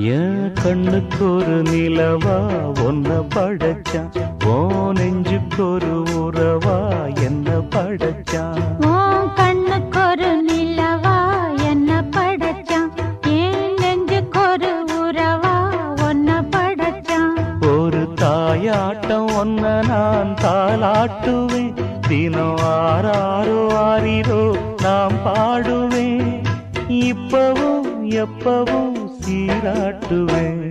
என் கண்ணுக்கு ஒரு நிலவா ஒன்ன படைச்சான், ஓ நெஞ்சுக்கு ஒரு உறவா என்ன படைச்சான். உன் கண்ணுக்கு ஒரு நிலவா என்ன படைச்சான், என் நெஞ்சுக்கு ஒரு உறவா ஒன்ன படைச்சான். ஒரு தாயாட்டம் ஒன்ன நான் தாலாட்டுவேன், தினம் ஆறாரோ ஆறிரோ நாம் பாடுவேன், இப்பவும் எப்பவும் சீராட்டுவேன்.